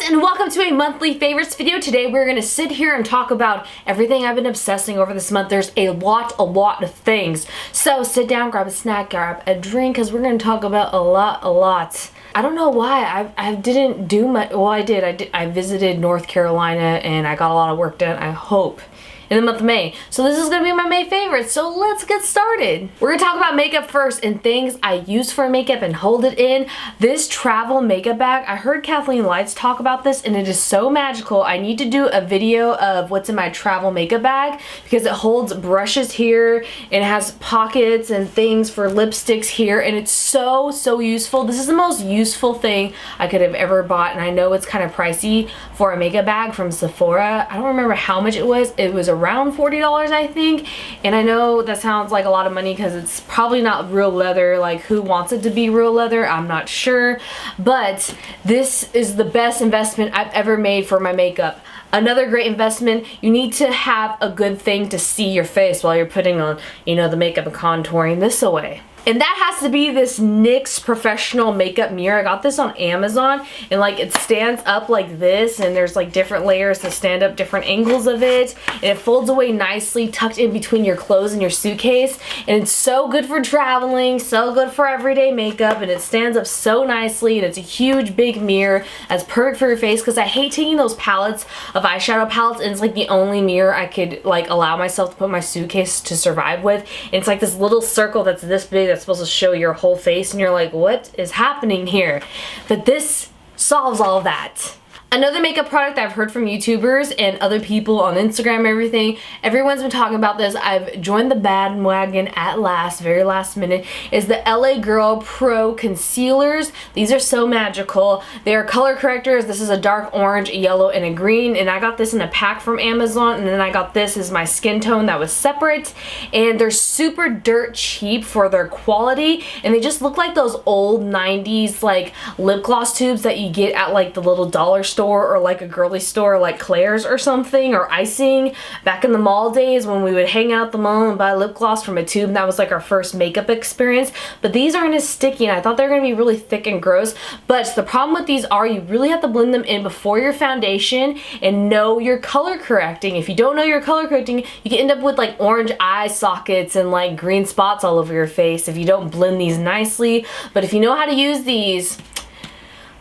and welcome to a monthly favorites video. Today we're going to sit here and talk about everything I've been obsessing over this month. There's a lot of things. So sit down, grab a snack, grab a drink, because we're going to talk about a lot. I don't know why. I didn't do much. Well, I did. I visited North Carolina and I got a lot of work done, I hope, in the month of May. So this is gonna be my May favorite, so let's get started. We're gonna talk about makeup first and things I use for makeup and hold it in. This travel makeup bag, I heard Kathleen Lights talk about this and it is so magical. I need to do a video of what's in my travel makeup bag because it holds brushes here and it has pockets and things for lipsticks here, and it's so useful. This is the most useful thing I could have ever bought, and I know it's kind of pricey for a makeup bag from Sephora. I don't remember how much it was. It was around $40, I think, and I know that sounds like a lot of money because it's probably not real leather. Like, who wants it to be real leather? I'm not sure, but this is the best investment I've ever made for my makeup. Another great investment, you need to have a good thing to see your face while you're putting on, you know, the makeup and contouring this away. And that has to be this NYX professional makeup mirror. I got this on Amazon, and like it stands up like this, and there's like different layers to stand up different angles of it, and it folds away nicely tucked in between your clothes and your suitcase, and it's so good for traveling, so good for everyday makeup, and it stands up so nicely, and it's a huge big mirror that's perfect for your face because I hate taking those palettes of eyeshadow palettes, and it's like the only mirror I could like allow myself to put my suitcase to survive with, and it's like this little circle that's this big that's supposed to show your whole face, and you're like, what is happening here? But this solves all of that. Another makeup product that I've heard from YouTubers and other people on Instagram and everything, everyone's been talking about this. I've joined the bandwagon at last, very last minute, is the LA Girl Pro Concealers. These are so magical. They are color correctors. This is a dark orange, a yellow, and a green, and I got this in a pack from Amazon, and then I got this as my skin tone that was separate, and they're super dirt cheap for their quality, and they just look like those old 90s like lip gloss tubes that you get at like the little dollar store or like a girly store like Claire's or something, or Icing back in the mall days when we would hang out at the mall and buy lip gloss from a tube, and that was like our first makeup experience. But these aren't as sticky, and I thought they were going to be really thick and gross, but the problem with these are you really have to blend them in before your foundation and know your color correcting. If you don't know your color correcting, you can end up with like orange eye sockets and like green spots all over your face if you don't blend these nicely. But if you know how to use these,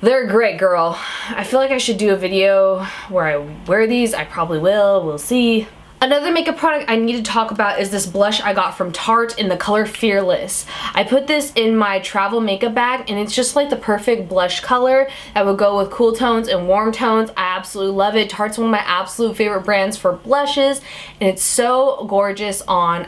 they're great, girl. I feel like I should do a video where I wear these. I probably will. We'll see. Another makeup product I need to talk about is this blush I got from Tarte in the color Fearless. I put this in my travel makeup bag, and it's just like the perfect blush color that would go with cool tones and warm tones. I absolutely love it. Tarte's one of my absolute favorite brands for blushes, and it's so gorgeous on.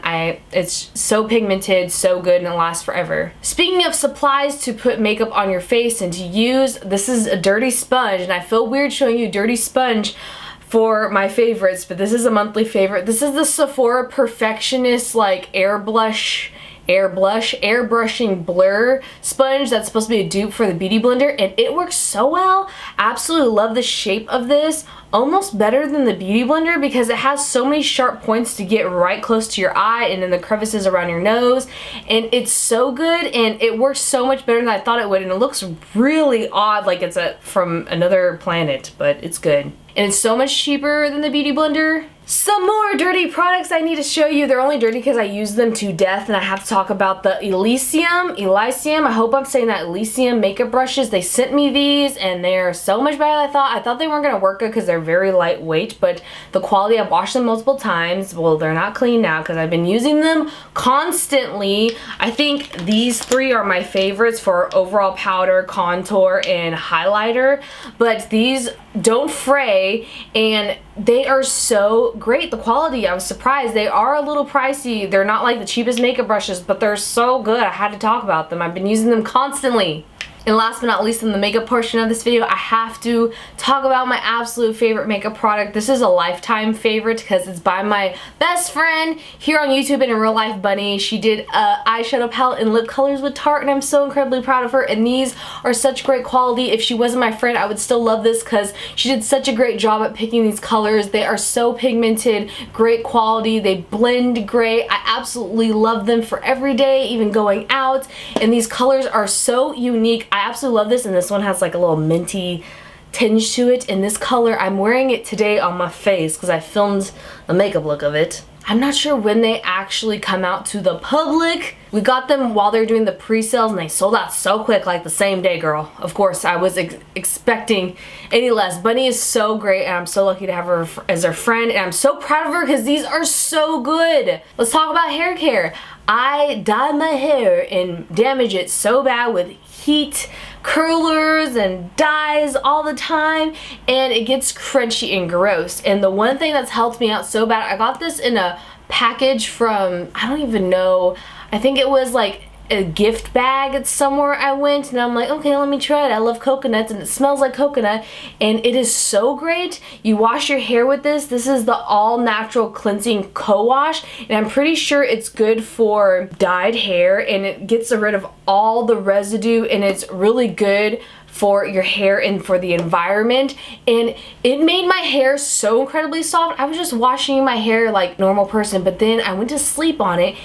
It's so pigmented, so good, and it lasts forever. Speaking of supplies to put makeup on your face and to use, this is a dirty sponge, and I feel weird showing you a dirty sponge for my favorites, but this is a monthly favorite. This is the Sephora Perfectionist like airbrushing blur sponge that's supposed to be a dupe for the Beauty Blender, and it works so well. Absolutely love the shape of this, almost better than the Beauty Blender because it has so many sharp points to get right close to your eye and in the crevices around your nose, and it's so good, and it works so much better than I thought it would, and it looks really odd like it's from another planet, but it's good. And it's so much cheaper than the Beauty Blender. Some more dirty products I need to show you. They're only dirty because I use them to death, and I have to talk about the Elysium, I hope I'm saying that, Elysium makeup brushes. They sent me these, and they're so much better than I thought. I thought they weren't going to work good because they're very lightweight, but the quality, I've washed them multiple times. Well, they're not clean now because I've been using them constantly. I think these three are my favorites for overall powder, contour, and highlighter, but these don't fray, and they are so great. The quality, I was surprised. They are a little pricey. They're not like the cheapest makeup brushes, but they're so good. I had to talk about them. I've been using them constantly. And last but not least, in the makeup portion of this video, I have to talk about my absolute favorite makeup product. This is a lifetime favorite because it's by my best friend here on YouTube and in real life, Bunny. She did a eyeshadow palette and lip colors with Tarte, and I'm so incredibly proud of her. And these are such great quality. If she wasn't my friend, I would still love this because she did such a great job at picking these colors. They are so pigmented, great quality. They blend great. I absolutely love them for every day, even going out. And these colors are so unique. I absolutely love this, and this one has like a little minty tinge to it in this color. I'm wearing it today on my face because I filmed the makeup look of it. I'm not sure when they actually come out to the public. We got them while they're doing the pre-sales and they sold out so quick, like the same day, girl. Of course, I was expecting any less. Bunny is so great and I'm so lucky to have her as her friend, and I'm so proud of her because these are so good. Let's talk about hair care. I dye my hair and damage it so bad with heat, curlers, and dyes all the time, and it gets crunchy and gross. And the one thing that's helped me out so bad, I got this in a package from, I don't even know, I think it was like a gift bag at somewhere I went, and I'm like, okay, let me try it. I love coconuts and it smells like coconut and it is so great. You wash your hair with this. This is the all natural cleansing co-wash, and I'm pretty sure it's good for dyed hair and it gets rid of all the residue, and it's really good for your hair and for the environment, and it made my hair so incredibly soft. I was just washing my hair like normal person, but then I went to sleep on it,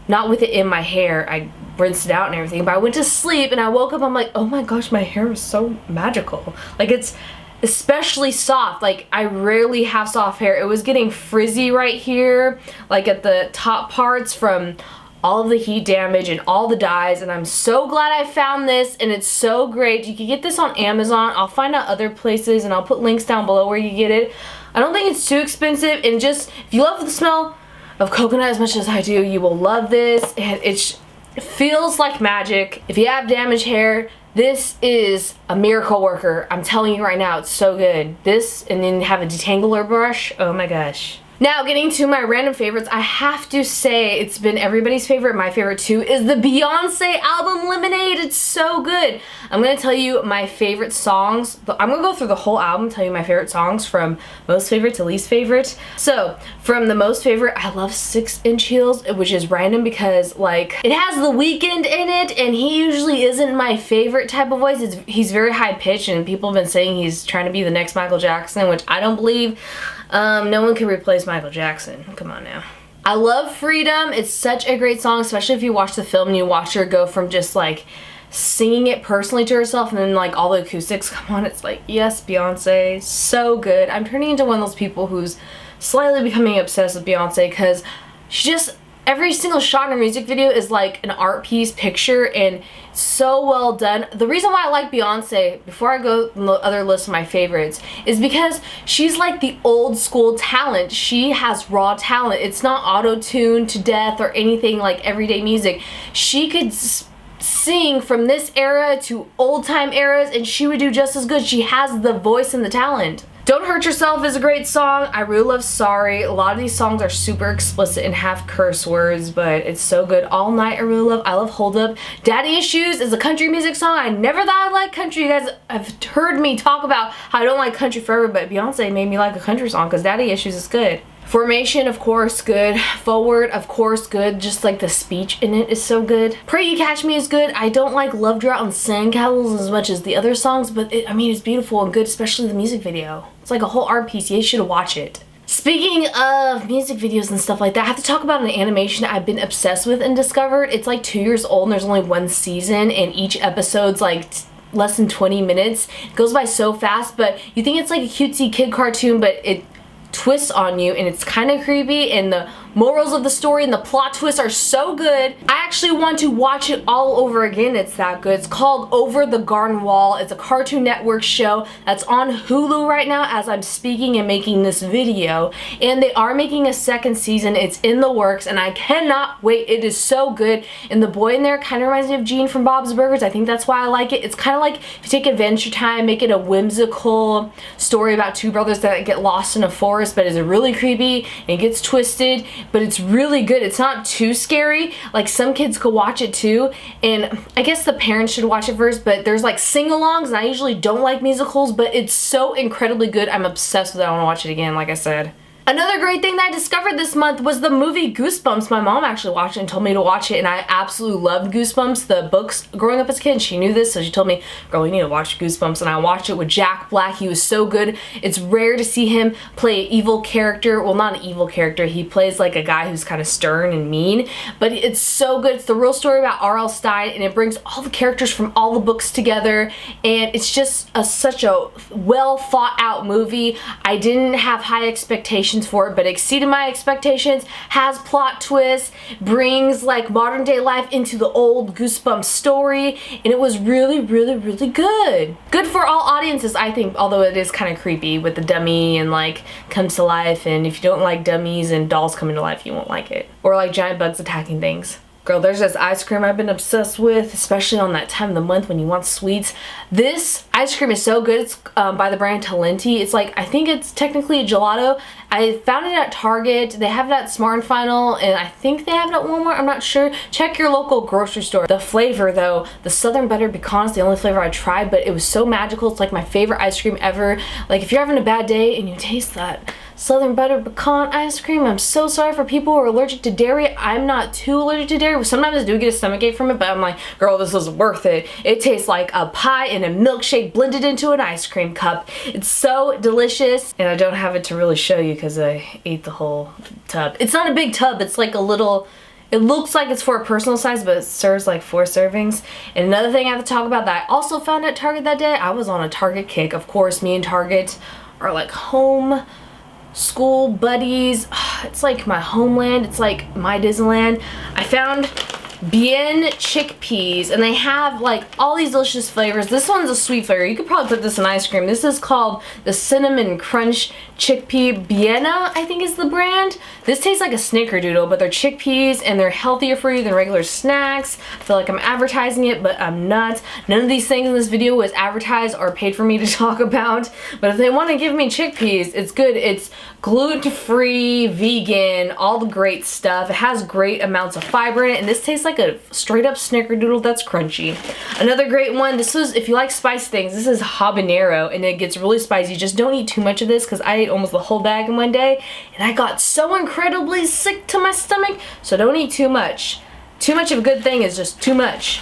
not with it in my hair. I rinsed it out and everything, but I went to sleep and I woke up, I'm like, oh my gosh, my hair is so magical. Like, it's especially soft. Like, I rarely have soft hair. It was getting frizzy right here, like at the top parts from all of the heat damage and all the dyes, and I'm so glad I found this, and it's so great. You can get this on Amazon. I'll find out other places and I'll put links down below where you get it. I don't think it's too expensive, and just, if you love the smell of coconut as much as I do, you will love this, and it feels like magic. If you have damaged hair, this is a miracle worker. I'm telling you right now, it's so good. This, and then have a detangler brush, oh my gosh. Now, getting to my random favorites, I have to say it's been everybody's favorite. My favorite too is the Beyonce album Lemonade. It's so good. I'm going to tell you my favorite songs. I'm going to go through the whole album, tell you my favorite songs from most favorite to least favorite. So, from the most favorite, I love 6-inch Heels, which is random because, like, it has The Weeknd in it, and he usually isn't my favorite type of voice. He's very high pitched, and people have been saying he's trying to be the next Michael Jackson, which I don't believe. No one can replace Michael Jackson. Come on now. I love Freedom. It's such a great song, especially if you watch the film and you watch her go from just like singing it personally to herself and then like all the acoustics come on. It's like, yes, Beyonce, so good. I'm turning into one of those people who's slightly becoming obsessed with Beyonce because she just, every single shot in her music video is like an art piece picture, and so well done. The reason why I like Beyonce, before I go on the other list of my favorites, is because she's like the old school talent. She has raw talent. It's not auto-tuned to death or anything like everyday music. She could sing from this era to old time eras and she would do just as good. She has the voice and the talent. Don't Hurt Yourself is a great song. I really love Sorry. A lot of these songs are super explicit and have curse words, but it's so good. All Night I really love. I love Hold Up. Daddy Issues is a country music song. I never thought I'd like country. You guys have heard me talk about how I don't like country forever, but Beyonce made me like a country song because Daddy Issues is good. Formation, of course, good. Forward, of course, good. Just like the speech in it is so good. Pray You Catch Me is good. I don't like Love Drought and Sandcastles as much as the other songs, but I mean, it's beautiful and good, especially the music video. It's like a whole art piece. You should watch it. Speaking of music videos and stuff like that, I have to talk about an animation I've been obsessed with and discovered. It's like 2 years old and there's only one season, and each episode's like less than 20 minutes. It goes by so fast, but you think it's like a cutesy kid cartoon, but it twists on you and it's kind of creepy, and the morals of the story and the plot twists are so good. I actually want to watch it all over again. It's that good. It's called Over the Garden Wall. It's a Cartoon Network show that's on Hulu right now as I'm speaking and making this video, and they are making a second season. It's in the works and I cannot wait. It is so good, and the boy in there kind of reminds me of Gene from Bob's Burgers. I think that's why I like it. It's kind of like if you take Adventure Time, make it a whimsical story about two brothers that get lost in a forest, but it's really creepy and it gets twisted, but it's really good. It's not too scary. Like, some kids could watch it too, and I guess the parents should watch it first, but there's like sing-alongs, and I usually don't like musicals, but it's so incredibly good. I'm obsessed with it. I want to watch it again, like I said. Another great thing that I discovered this month was the movie Goosebumps. My mom actually watched it and told me to watch it, and I absolutely loved Goosebumps. The books growing up as a kid, she knew this, so she told me, girl, you need to watch Goosebumps, and I watched it with Jack Black. He was so good. It's rare to see him play an evil character. Well, not an evil character. He plays like a guy who's kind of stern and mean, but it's so good. It's the real story about R.L. Stein, and it brings all the characters from all the books together, and it's just such a well thought out movie. I didn't have high expectations for it, but exceeded my expectations. Has plot twists, brings like modern day life into the old Goosebumps story, and it was really good. Good for all audiences, I think, although it is kind of creepy with the dummy and like comes to life, and if you don't like dummies and dolls coming to life, you won't like it. Or like giant bugs attacking things. Girl, there's this ice cream I've been obsessed with, especially on that time of the month when you want sweets. This ice cream is so good. It's by the brand Talenti. It's like, I think it's technically a gelato. I found it at Target. They have it at Smart and Final, and I think they have it at Walmart. I'm not sure. Check your local grocery store. The flavor though, the Southern Butter Pecan is the only flavor I tried, but it was so magical. It's like my favorite ice cream ever. Like if you're having a bad day and you taste that Southern Butter Pecan ice cream, I'm so sorry for people who are allergic to dairy. I'm not too allergic to dairy. Sometimes I do get a stomachache from it, but I'm like, girl, this is worth it. It tastes like a pie and a milkshake blended into an ice cream cup. It's so delicious, and I don't have it to really show you because I ate the whole tub. It's not a big tub. It's like a little, it looks like it's for a personal size, but it serves like 4 servings. And another thing I have to talk about that I also found at Target that day, I was on a Target kick. Of course, me and Target are like home school buddies. It's like my homeland. It's like my Disneyland. I found BIENA chickpeas, and they have like all these delicious flavors. This one's a sweet flavor. You could probably put this in ice cream. This is called the Cinnamon Crunch Chickpea. BIENA, I think, is the brand. This tastes like a snickerdoodle, but they're chickpeas and they're healthier for you than regular snacks. I feel like I'm advertising it, but I'm not. None of these things in this video was advertised or paid for me to talk about, but if they want to give me chickpeas, it's good. It's gluten-free, vegan, all the great stuff. It has great amounts of fiber in it, and this tastes like a straight up snickerdoodle that's crunchy. Another great one, this was, if you like spicy things, this is habanero, and it gets really spicy. You just don't eat too much of this, because I ate almost the whole bag in one day, and I got so incredibly sick to my stomach, so don't eat too much. Too much of a good thing is just too much.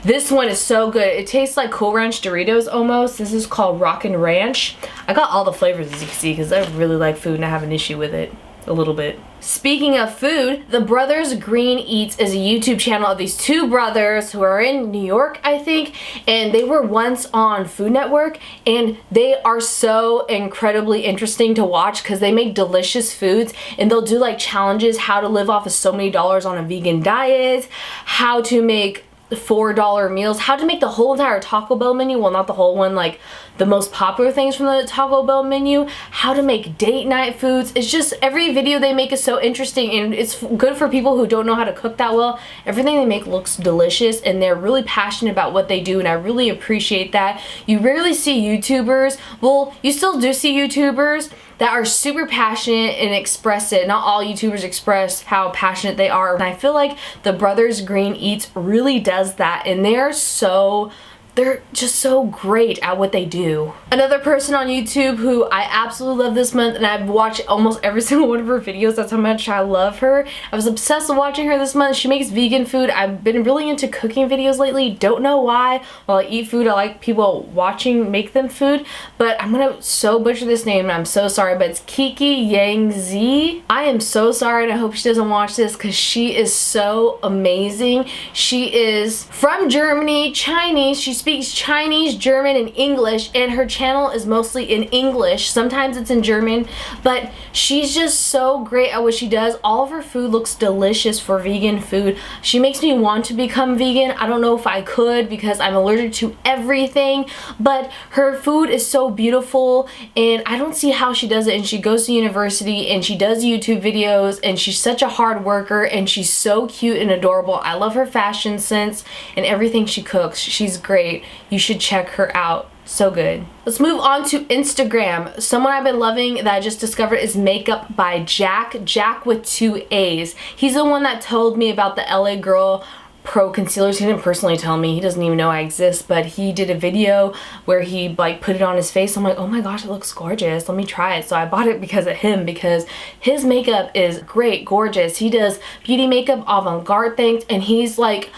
This one is so good. It tastes like Cool Ranch Doritos almost. This is called Rockin' Ranch. I got all the flavors, as you can see, because I really like food and I have an issue with it a little bit. Speaking of food, the Brothers Green Eats is a YouTube channel of these 2 brothers who are in New York, I think, and they were once on Food Network, and they are so incredibly interesting to watch because they make delicious foods, and they'll do like challenges, how to live off of so many dollars on a vegan diet, how to make $4 meals, how to make the whole entire Taco Bell menu, well, not the whole one, like the most popular things from the Taco Bell menu, how to make date night foods. It's just, every video they make is so interesting, and it's good for people who don't know how to cook that well. Everything they make looks delicious, and they're really passionate about what they do, and I really appreciate that. You rarely see YouTubers, well, you still do see YouTubers that are super passionate and express it. Not all YouTubers express how passionate they are, and I feel like the Brothers Green Eats really does that, and they're just so great at what they do. Another person on YouTube who I absolutely love this month, and I've watched almost every single one of her videos, that's how much I love her. I was obsessed with watching her this month. She makes vegan food. I've been really into cooking videos lately. Don't know why. While I eat food, I like people watching make them food, but I'm gonna so butcher this name, and I'm so sorry, but it's Kiki Yangzi. I am so sorry, and I hope she doesn't watch this because she is so amazing. She is from Germany, Chinese. She speaks Chinese, German, and English, and her channel is mostly in English. Sometimes it's in German, but she's just so great at what she does. All of her food looks delicious for vegan food. She makes me want to become vegan. I don't know if I could because I'm allergic to everything, but her food is so beautiful, and I don't see how she does it. And she goes to university, and she does YouTube videos, and she's such a hard worker, and she's so cute and adorable. I love her fashion sense and everything she cooks. She's great. You should check her out. So good. Let's move on to Instagram. Someone I've been loving that I just discovered is Makeup by Jack. Jack with 2 A's. He's the one that told me about the LA girl pro concealers. He didn't personally tell me, he doesn't even know I exist, but he did a video where he like put it on his face. I'm like, oh my gosh, it looks gorgeous, let me try it. So I bought it because of him, because his makeup is great, gorgeous. He does beauty makeup, avant-garde things, and he's like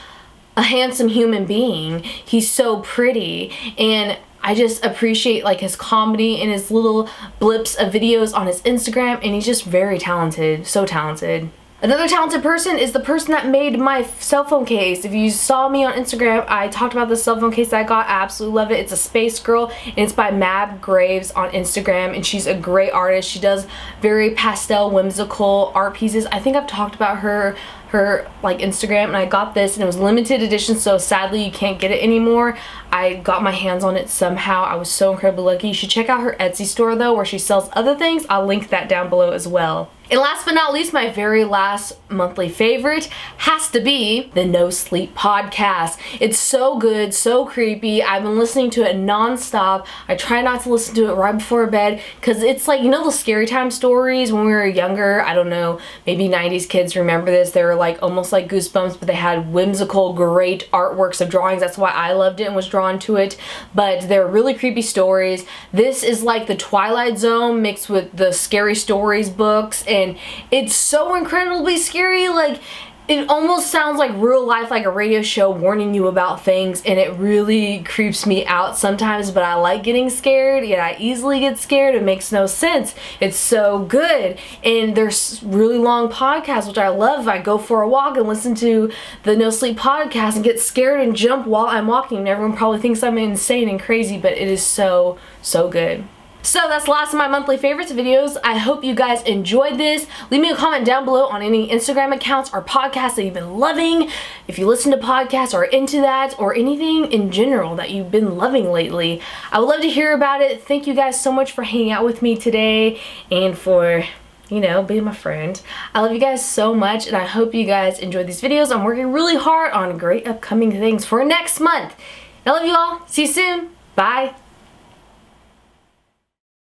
a handsome human being. He's so pretty, and I just appreciate like his comedy and his little blips of videos on his Instagram, and he's just very talented, so talented. Another talented person is the person that made my cell phone case. If you saw me on Instagram, I talked about the cell phone case that I got. I absolutely love it. It's a Space Girl, and it's by Mab Graves on Instagram, and she's a great artist. She does very pastel, whimsical art pieces. I think I've talked about her like Instagram, and I got this, and it was limited edition, so sadly you can't get it anymore. I got my hands on it somehow. I was so incredibly lucky. You should check out her Etsy store though, where she sells other things. I'll link that down below as well. And last but not least, my very last monthly favorite has to be the No Sleep podcast. It's so good, so creepy. I've been listening to it non-stop. I try not to listen to it right before bed, because it's like, you know, the scary time stories when we were younger. I don't know, maybe 90s kids remember this. They were like almost like Goosebumps, but they had whimsical, great artworks of drawings. That's why I loved it and was drawn to it. But they're really creepy stories. This is like the Twilight Zone mixed with the Scary Stories books, and it's so incredibly scary. Like, it almost sounds like real life, like a radio show warning you about things, and it really creeps me out sometimes, but I like getting scared. Yeah, I easily get scared. It makes no sense. It's so good. And there's really long podcasts, which I love. I go for a walk and listen to the No Sleep podcast and get scared and jump while I'm walking, and everyone probably thinks I'm insane and crazy, but it is so, so good. So that's the last of my monthly favorites videos. I hope you guys enjoyed this. Leave me a comment down below on any Instagram accounts or podcasts that you've been loving. If you listen to podcasts or into that, or anything in general that you've been loving lately, I would love to hear about it. Thank you guys so much for hanging out with me today and for, you know, being my friend. I love you guys so much, and I hope you guys enjoyed these videos. I'm working really hard on great upcoming things for next month. I love you all. See you soon. Bye.